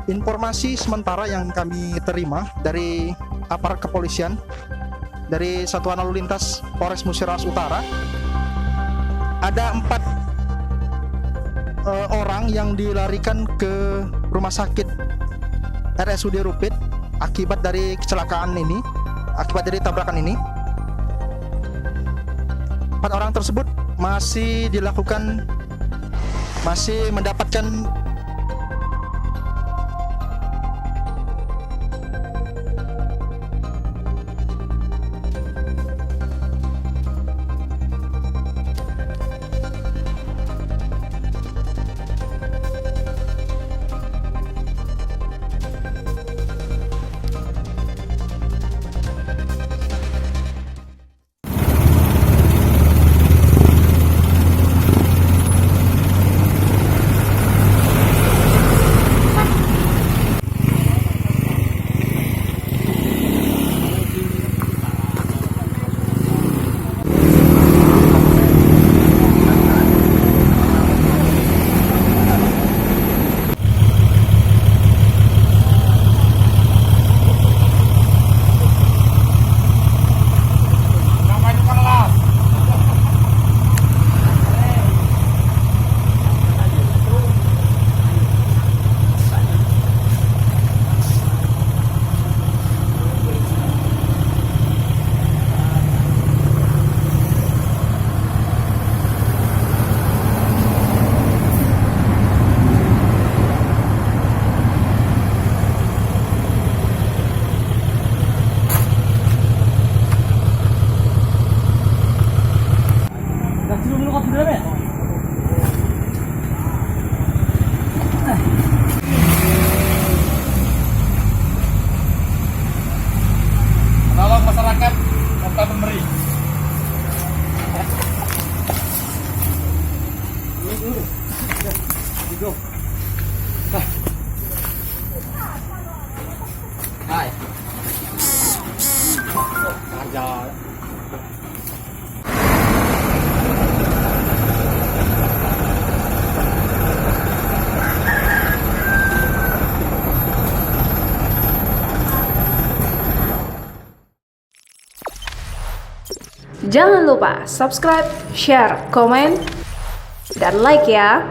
Informasi sementara yang kami terima dari aparat kepolisian dari Satuan Lalu Lintas Polres Musirawas Utara, ada 4 orang yang dilarikan ke rumah sakit RSUD Rupit akibat dari kecelakaan ini, akibat dari tabrakan ini. 4 orang tersebut masih mendapatkan tolong masyarakat Kota Pemeri. Hai. Ajar. Jangan lupa subscribe, share, komen, dan like ya.